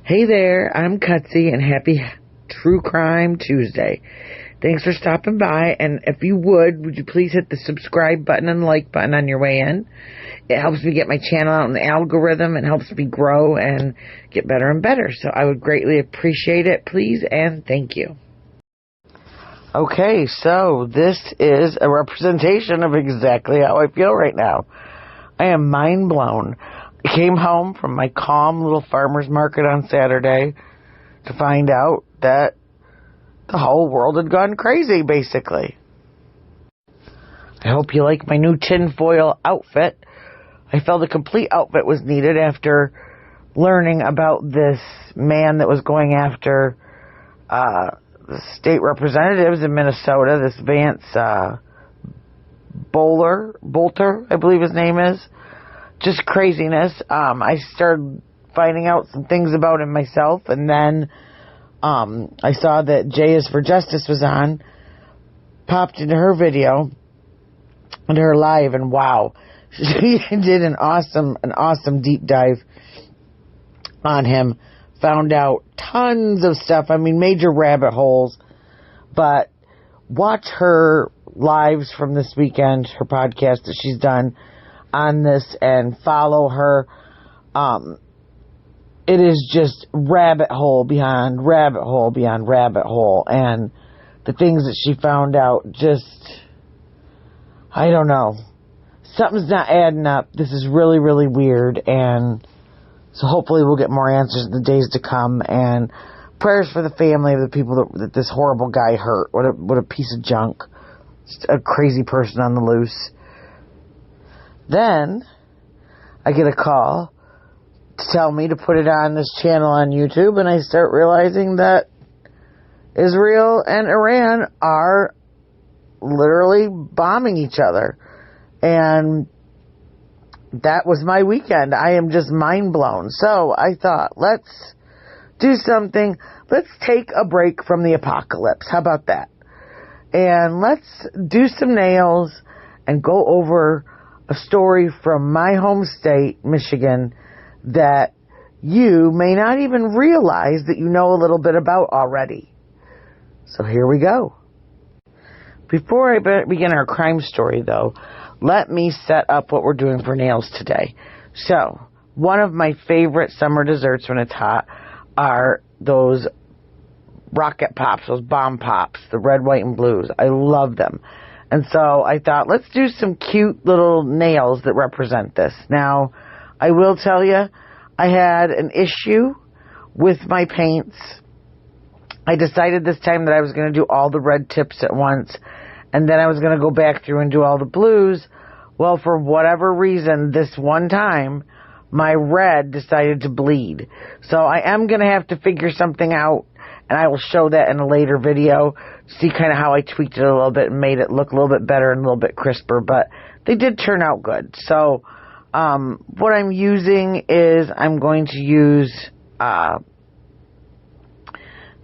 Hey there, I'm Cutsy, and happy True Crime Tuesday. Thanks for stopping by, and if you would you please hit the subscribe button and like button on your way in. It helps me get my channel out in the algorithm and helps me grow and get better and better. So I would greatly appreciate it, please, and thank you. Okay, so this is a representation of exactly how I feel right now. I am mind blown. I came home from my calm little farmer's market on Saturday to find out that the whole world had gone crazy, basically. I hope you like my new tinfoil outfit. I felt a complete outfit was needed after learning about this man that was going after the state representatives in Minnesota, this Vance Bolter, I believe his name is. Just craziness. I started finding out some things about him myself, and then I saw that J is for Justice was on, popped into her video, into her live, and wow, she did an awesome deep dive on him. Found out tons of stuff. I mean, major rabbit holes. But watch her lives from this weekend, her podcast that she's done on this, and follow her. It is just rabbit hole beyond rabbit hole beyond rabbit hole. And the things that she found out, just, I don't know. Something's not adding up. This is really, really weird. And so hopefully we'll get more answers in the days to come. And prayers for the family of the people that this horrible guy hurt. What a piece of junk. Just a crazy person on the loose. Then I get a call to tell me to put it on this channel on YouTube, and I start realizing that Israel and Iran are literally bombing each other. And that was my weekend. I am just mind blown. So I thought, let's do something. Let's take a break from the apocalypse. How about that? And let's do some nails and go over a story from my home state, Michigan, that you may not even realize that you know a little bit about already. So here we go. Before I begin our crime story, though, let me set up what we're doing for nails today. So, one of my favorite summer desserts when it's hot are those rocket pops, those bomb pops, the red, white, and blues. I love them. And so I thought, let's do some cute little nails that represent this. Now, I will tell you, I had an issue with my paints. I decided this time that I was going to do all the red tips at once, and then I was going to go back through and do all the blues. Well, for whatever reason, this one time, my red decided to bleed. So I am going to have to figure something out, and I will show that in a later video. See kind of how I tweaked it a little bit and made it look a little bit better and a little bit crisper. But they did turn out good. So what I'm using is I'm going to use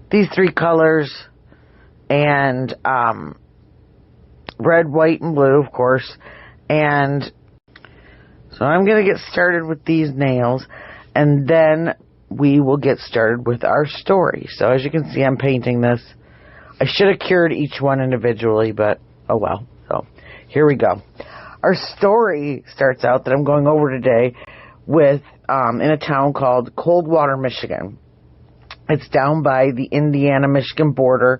these three colors and red, white, and blue, of course. And so I'm going to get started with these nails, and then we will get started with our story. So as you can see, I'm painting this. I should have cured each one individually, but oh well. So here we go. Our story starts out that I'm going over today with in a town called Coldwater, Michigan. It's down by the Indiana-Michigan border,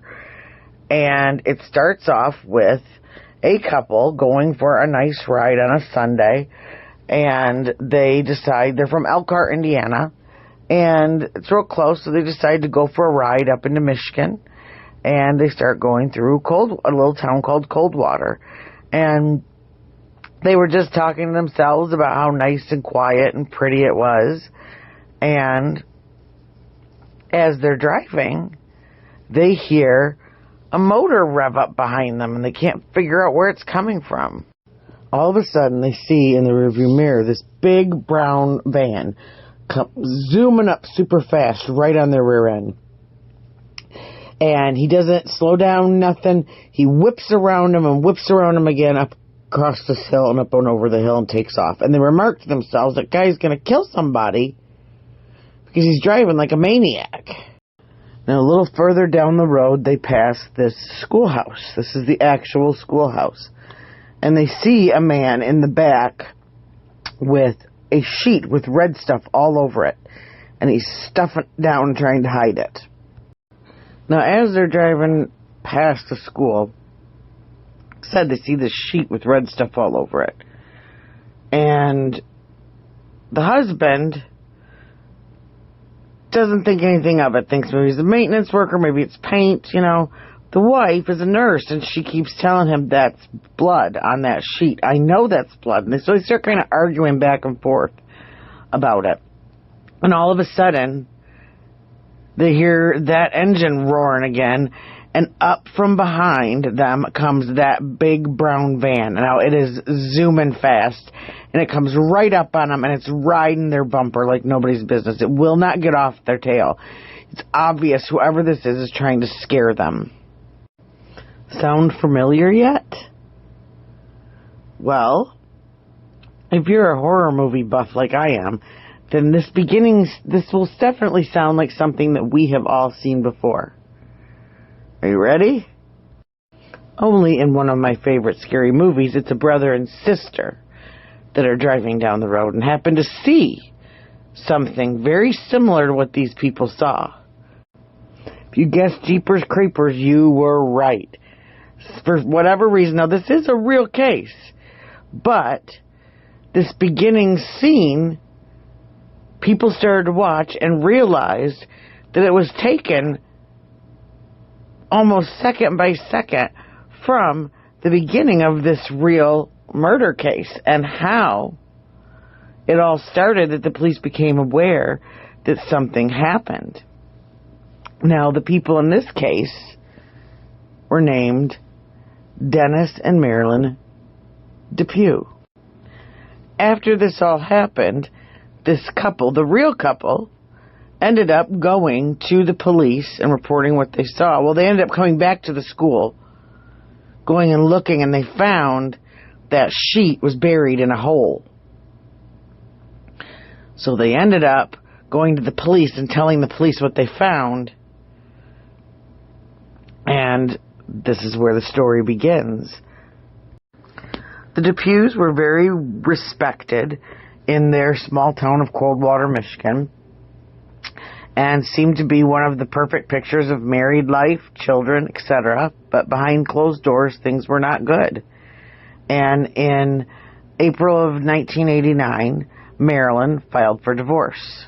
and it starts off with a couple going for a nice ride on a Sunday, and they decide they're from Elkhart, Indiana, and it's real close, so they decide to go for a ride up into Michigan, and they start going through a little town called Coldwater, and they were just talking to themselves about how nice and quiet and pretty it was, and as they're driving, they hear a motor rev up behind them, and they can't figure out where it's coming from. All of a sudden, they see in the rearview mirror this big brown van zooming up super fast right on their rear end. And he doesn't slow down, nothing. He whips around them and whips around them again up across this hill and up and over the hill and takes off. And they remark to themselves that guy's going to kill somebody because he's driving like a maniac. Now, a little further down the road, they pass this schoolhouse. This is the actual schoolhouse. And they see a man in the back with a sheet with red stuff all over it. And he's stuffing it down, trying to hide it. Now, as they're driving past the school, said they see this sheet with red stuff all over it. And the husband doesn't think anything of it. Thinks maybe he's a maintenance worker, maybe it's paint, you know. The wife is a nurse, and she keeps telling him that's blood on that sheet. I know that's blood. And so they start kind of arguing back and forth about it. And all of a sudden, they hear that engine roaring again, and up from behind them comes that big brown van. Now, it is zooming fast, and it comes right up on them, and it's riding their bumper like nobody's business. It will not get off their tail. It's obvious whoever this is trying to scare them. Sound familiar yet? Well, if you're a horror movie buff like I am, then this will definitely sound like something that we have all seen before. Are you ready? Only in one of my favorite scary movies, it's a brother and sister that are driving down the road and happen to see something very similar to what these people saw. If you guessed Jeepers Creepers, you were right. For whatever reason, now this is a real case, but this beginning scene, people started to watch and realized that it was taken almost second by second from the beginning of this real murder case, and how it all started, that the police became aware that something happened. Now, the people in this case were named Dennis and Marilyn Depew. After this all happened, this couple, the real couple, ended up going to the police and reporting what they saw. Well, they ended up coming back to the school, going and looking, and they found that sheet was buried in a hole. So they ended up going to the police and telling the police what they found. And this is where the story begins. The Depews were very respected in their small town of Coldwater, Michigan, and seemed to be one of the perfect pictures of married life, children, etc. But behind closed doors, things were not good. And in April of 1989, Marilyn filed for divorce.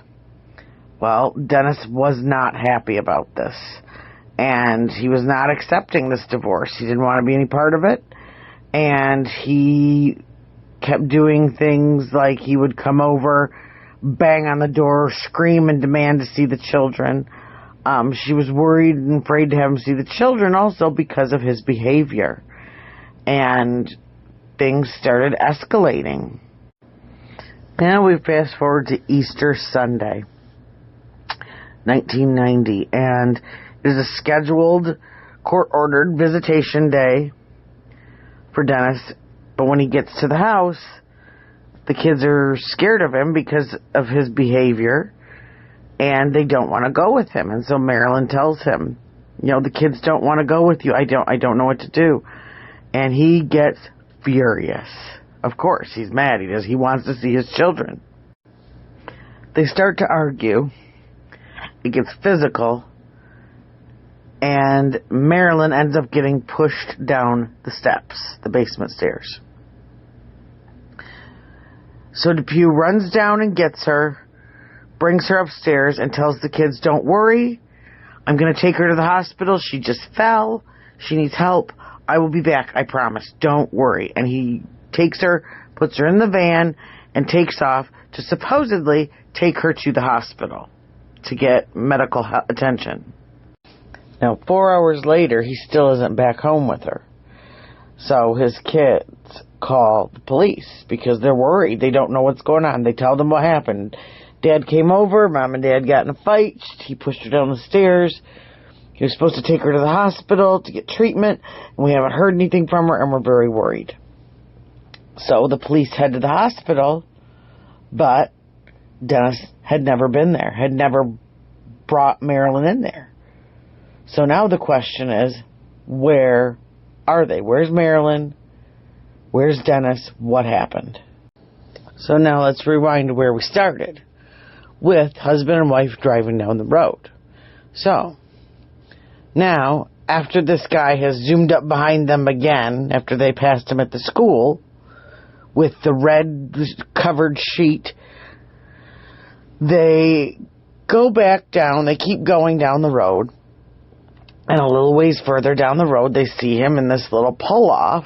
Well, Dennis was not happy about this, and he was not accepting this divorce. He didn't want to be any part of it, and he kept doing things like he would come over, bang on the door, scream and demand to see the children. She was worried and afraid to have him see the children also because of his behavior. And things started escalating. Now we fast forward to Easter Sunday, 1990, and it is a scheduled court-ordered visitation day for Dennis. But when he gets to the house, the kids are scared of him because of his behavior, and they don't want to go with him. And so Marilyn tells him, you know, the kids don't want to go with you. I don't know what to do. And he gets furious. Of course, he's mad. He wants to see his children. They start to argue. It gets physical. And Marilyn ends up getting pushed down the steps, the basement stairs. So Depew runs down and gets her, brings her upstairs, and tells the kids, don't worry, I'm going to take her to the hospital. She just fell. She needs help. I will be back, I promise. Don't worry. And he takes her, puts her in the van, and takes off to supposedly take her to the hospital to get medical attention. Now, 4 hours later, he still isn't back home with her. So his kids call the police because they're worried. They don't know what's going on. They tell them what happened. Dad came over. Mom and Dad got in a fight. He pushed her down the stairs. He was supposed to take her to the hospital to get treatment, and we haven't heard anything from her, and we're very worried. So the police head to the hospital, but Dennis had never been there, had never brought Marilyn in there. So now the question is, where are they? Where's Marilyn? Where's Dennis? What happened? So now let's rewind to where we started, with husband and wife driving down the road. So now, after this guy has zoomed up behind them again, after they passed him at the school, with the red covered sheet, they go back down, they keep going down the road, and a little ways further down the road, they see him in this little pull-off.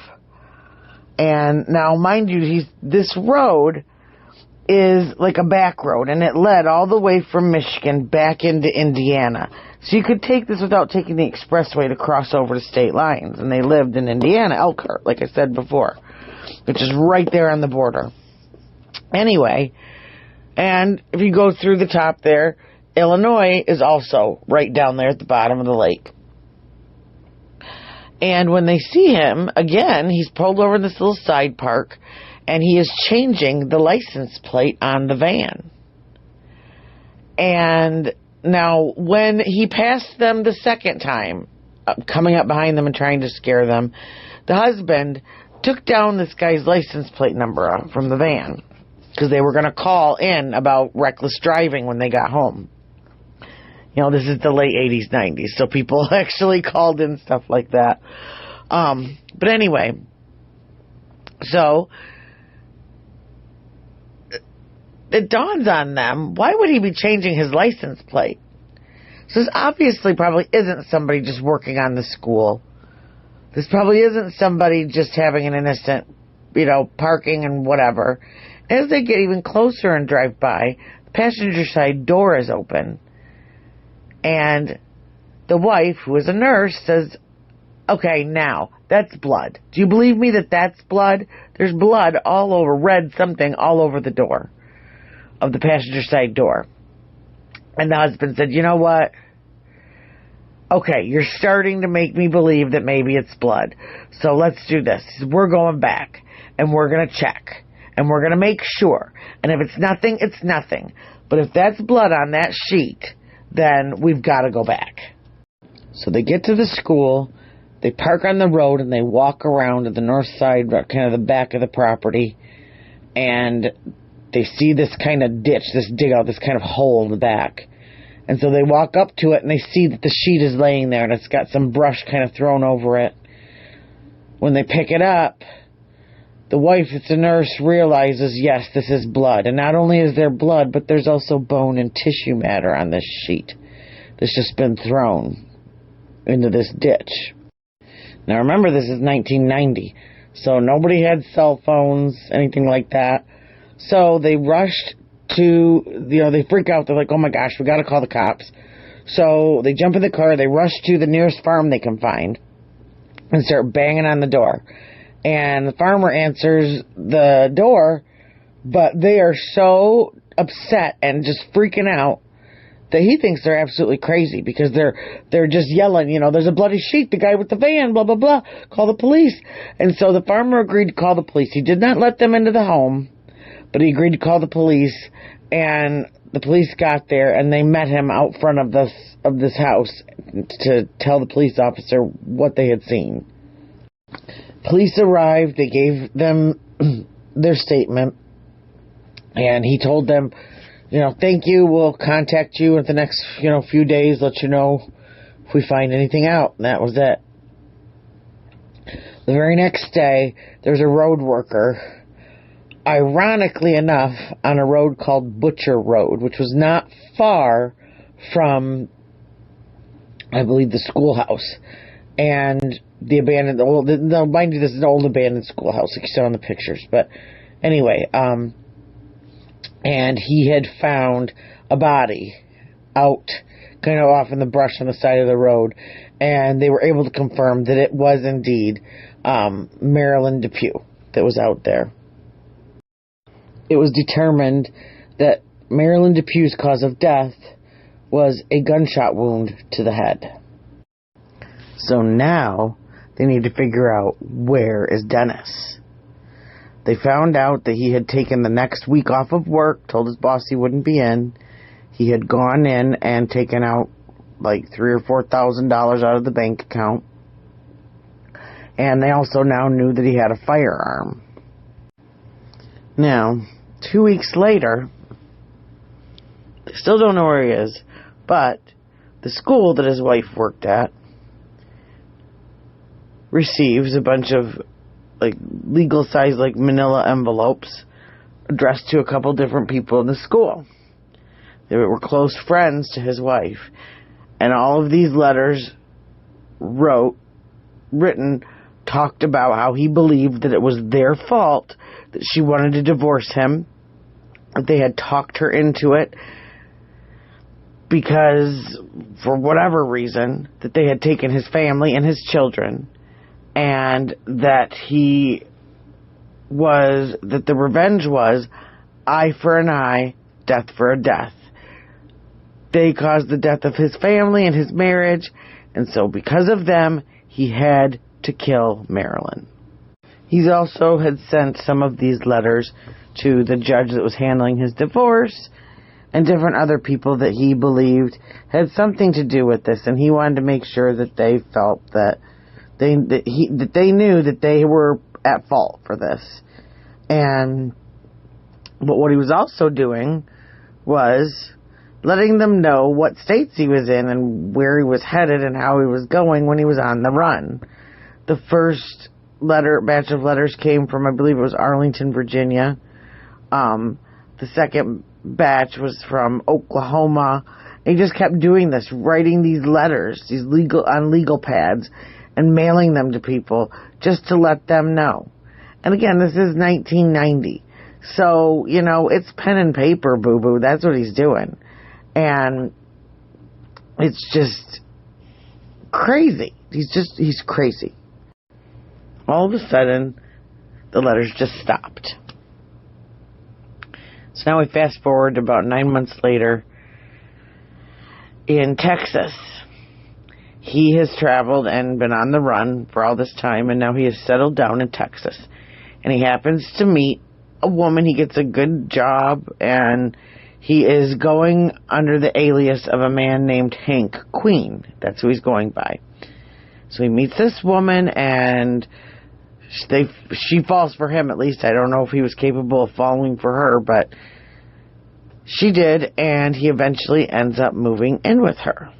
And now, mind you, this road is like a back road, and it led all the way from Michigan back into Indiana. So you could take this without taking the expressway to cross over to state lines. And they lived in Indiana, Elkhart, like I said before, which is right there on the border. Anyway, and if you go through the top there, Illinois is also right down there at the bottom of the lake. And when they see him, again, he's pulled over in this little side park, and he is changing the license plate on the van. And now, when he passed them the second time, coming up behind them and trying to scare them, the husband took down this guy's license plate number from the van, because they were going to call in about reckless driving when they got home. You know, this is the late 80s, 90s, so people actually called in stuff like that. But anyway, so it dawns on them, why would he be changing his license plate? So this obviously probably isn't somebody just working on the school. This probably isn't somebody just having an innocent, parking and whatever. As they get even closer and drive by, the passenger side door is open. And the wife, who is a nurse, says, okay, now, that's blood. Do you believe me that that's blood? There's blood all over, red something all over the door of the passenger side door. And the husband said, you know what? Okay, you're starting to make me believe that maybe it's blood. So let's do this. We're going back, and we're going to check, and we're going to make sure. And if it's nothing, it's nothing. But if that's blood on that sheet, then we've got to go back. So they get to the school, they park on the road, and they walk around to the north side, kind of the back of the property, and they see this kind of ditch, this dig out, this kind of hole in the back. And so they walk up to it, and they see that the sheet is laying there, and it's got some brush kind of thrown over it. When they pick it up, the wife, that's a nurse, realizes, yes, this is blood. And not only is there blood, but there's also bone and tissue matter on this sheet that's just been thrown into this ditch. Now remember, this is 1990, so nobody had cell phones, anything like that. So they rushed to, they freak out. They're like, oh my gosh, we got to call the cops. So they jump in the car, they rush to the nearest farm they can find and start banging on the door. And the farmer answers the door, but they are so upset and just freaking out that he thinks they're absolutely crazy, because they're just yelling, there's a bloody sheet, the guy with the van, blah, blah, blah, call the police. And so the farmer agreed to call the police. He did not let them into the home, but he agreed to call the police, and the police got there, and they met him out front of this house to tell the police officer what they had seen. Police arrived, they gave them their statement, and he told them, thank you, we'll contact you in the next, few days, let you know if we find anything out. And that was it. The very next day, there was a road worker, ironically enough, on a road called Butcher Road, which was not far from, I believe, the schoolhouse. And the abandoned, no, mind you, this is an old abandoned schoolhouse, like you saw in the pictures. But anyway, and he had found a body out kind of off in the brush on the side of the road, and they were able to confirm that it was indeed Marilyn Depew that was out there. It was determined that Marilyn Depew's cause of death was a gunshot wound to the head. So now they need to figure out, where is Dennis? They found out that he had taken the next week off of work, told his boss he wouldn't be in. he had gone in and taken out like $3,000 or $4,000 out of the bank account. And they also now knew that he had a firearm. Now, 2 weeks later, they still don't know where he is, but the school that his wife worked at receives a bunch of like legal size, like manila envelopes addressed to a couple different people in the school. They were close friends to his wife. And all of these letters written, talked about how he believed that it was their fault that she wanted to divorce him, that they had talked her into it because, for whatever reason, that they had taken his family and his children, and that that the revenge was eye for an eye, death for a death. They caused the death of his family and his marriage, and so because of them, he had to kill Marilyn. He also had sent some of these letters to the judge that was handling his divorce and different other people that he believed had something to do with this, and he wanted to make sure that they felt that they knew that they were at fault for this. But what he was also doing was letting them know what states he was in and where he was headed and how he was going when he was on the run. The first batch of letters came from, I believe it was Arlington, Virginia. The second batch was from Oklahoma. And he just kept doing this, writing these letters, on legal pads, and mailing them to people just to let them know. And again, this is 1990. So, it's pen and paper, boo-boo. That's what he's doing. And it's just crazy. He's crazy. All of a sudden, the letters just stopped. So now we fast forward to about 9 months later in Texas. He has traveled and been on the run for all this time, and now he has settled down in Texas. And he happens to meet a woman. He gets a good job, and he is going under the alias of a man named Hank Queen. That's who he's going by. So he meets this woman, and she falls for him, at least. I don't know if he was capable of falling for her, but she did, and he eventually ends up moving in with her.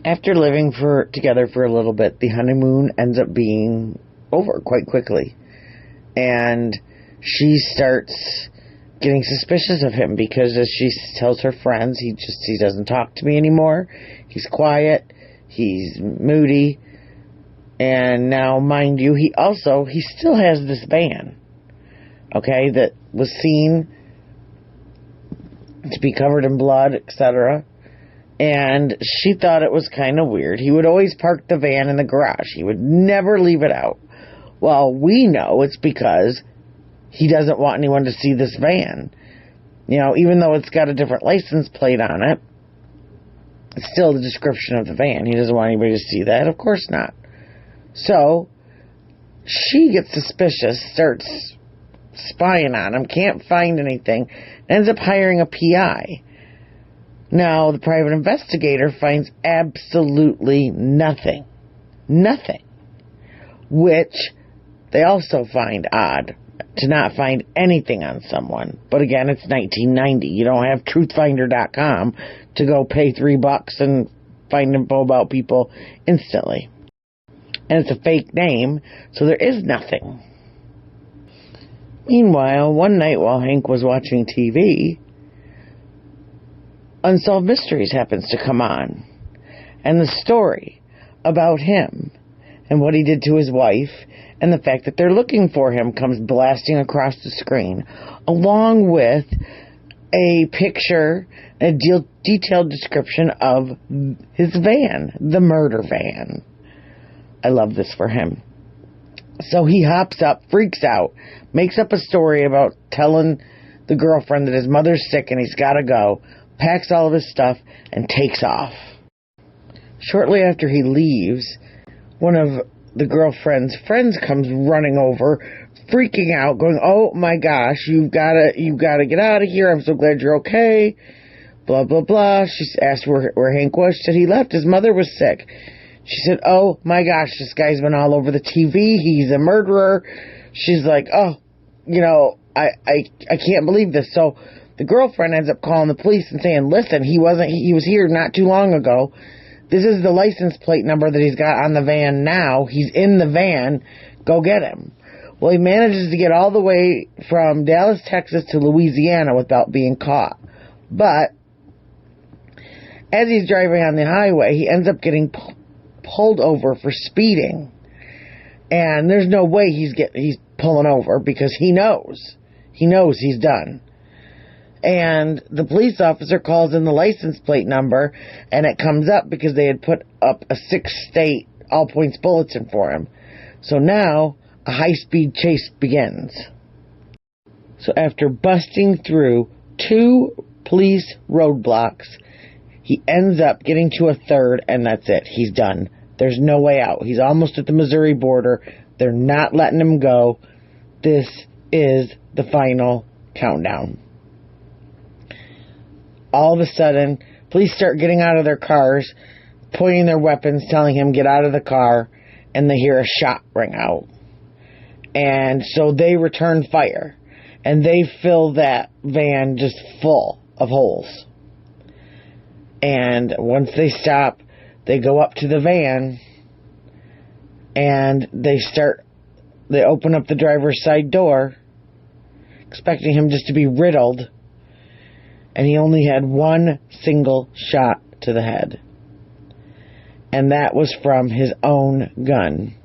After living together for a little bit, the honeymoon ends up being over quite quickly. And she starts getting suspicious of him because, as she tells her friends, he doesn't talk to me anymore. He's quiet. He's moody. And now, mind you, he still has this van, okay, that was seen to be covered in blood, etc. And she thought it was kind of weird. He would always park the van in the garage. He would never leave it out. Well, we know it's because he doesn't want anyone to see this van. Even though it's got a different license plate on it, it's still the description of the van. He doesn't want anybody to see that. Of course not. So, she gets suspicious, starts spying on him, can't find anything, ends up hiring a PI. Now, the private investigator finds absolutely nothing. Nothing. Which they also find odd, to not find anything on someone. But again, it's 1990. You don't have truthfinder.com to go pay $3 and find info about people instantly. And it's a fake name, so there is nothing. Meanwhile, one night while Hank was watching TV, Unsolved Mysteries happens to come on. And the story about him and what he did to his wife and the fact that they're looking for him comes blasting across the screen, along with a picture, a detailed description of his van, the murder van. I love this for him. So he hops up, freaks out, makes up a story about telling the girlfriend that his mother's sick and he's got to go, packs all of his stuff, and takes off. Shortly after he leaves, one of the girlfriend's friends comes running over, freaking out, going, "Oh my gosh, you've got to get out of here. I'm so glad you're okay." blah, blah, blah. She asked where Hank was. She said he left. His mother was sick. She said, oh, my gosh, this guy's been all over the TV. He's a murderer. She's like, oh, you know, I can't believe this. So the girlfriend ends up calling the police and saying, listen, he was here not too long ago. This is the license plate number that he's got on the van now. He's in the van. Go get him. Well, he manages to get all the way from Dallas, Texas to Louisiana without being caught. But as he's driving on the highway, he ends up getting pulled over for speeding. And there's no way he's pulling over because he knows he's done. And the police officer calls in the license plate number, and it comes up because they had put up a 6-state all-points bulletin for him. So now a high-speed chase begins. So after busting through 2 police roadblocks, he ends up getting to a 3rd, and that's it. He's done. There's no way out. He's almost at the Missouri border. They're not letting him go. This is the final countdown. All of a sudden, police start getting out of their cars, pointing their weapons, telling him, get out of the car, and they hear a shot ring out. And so they return fire, and they fill that van just full of holes. And once they stop, they go up to the van, and they open up the driver's side door, expecting him just to be riddled, and he only had 1 single shot to the head. And that was from his own gun.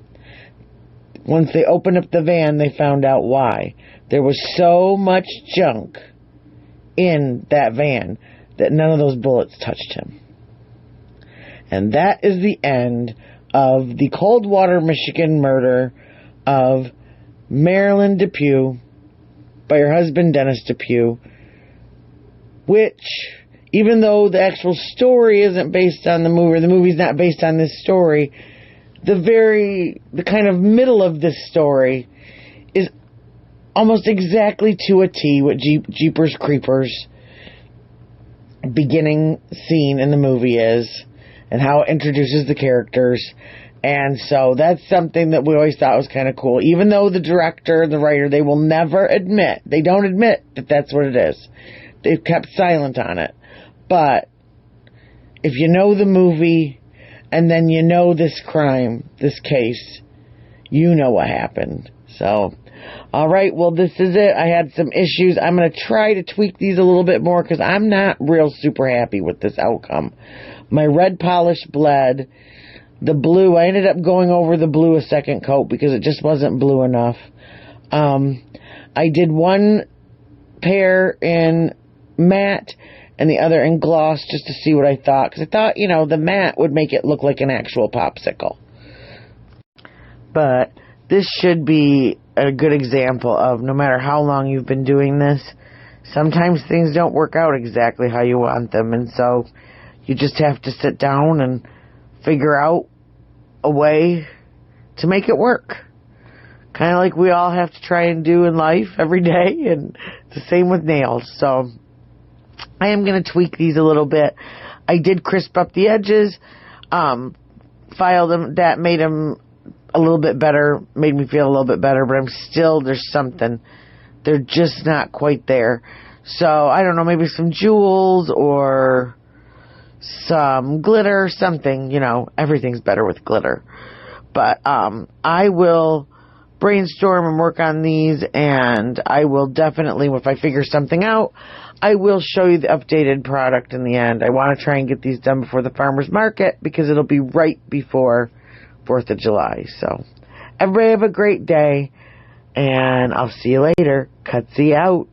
Once they opened up the van, they found out why. There was so much junk in that van that none of those bullets touched him. And that is the end of the Coldwater, Michigan murder of Marilyn Depew by her husband, Dennis Depew, which, even though the actual story isn't based on the movie, or the movie's not based on this story, the kind of middle of this story is almost exactly to a T what Jeepers Creepers beginning scene in the movie is, and how it introduces the characters. And so that's something that we always thought was kind of cool. Even though the director and the writer, they will never admit, they don't admit that that's what it is. They've kept silent on it. But if you know the movie, and then you know this crime, this case, you know what happened. So, alright, well, this is it. I had some issues. I'm going to try to tweak these a little bit more because I'm not real super happy with this outcome. My red polish bled. The blue, I ended up going over the blue a second coat because it just wasn't blue enough. I did one pair in matte and the other in gloss just to see what I thought. Because I thought, you know, the matte would make it look like an actual popsicle. But this should be a good example of no matter how long you've been doing this, sometimes things don't work out exactly how you want them. And so you just have to sit down and figure out a way to make it work. Kind of like we all have to try and do in life every day, and it's the same with nails. So I am going to tweak these a little bit. I did crisp up the edges, filed them, that made them a little bit better, made me feel a little bit better, but there's something. They're just not quite there. So I don't know, maybe some jewels or some glitter, something, you know, everything's better with glitter. But I will brainstorm and work on these, and I will definitely, if I figure something out, I will show you the updated product in the end. I want to try and get these done before the farmer's market because it'll be right before 4th of July. So everybody have a great day, and I'll see you later. Cutsy out.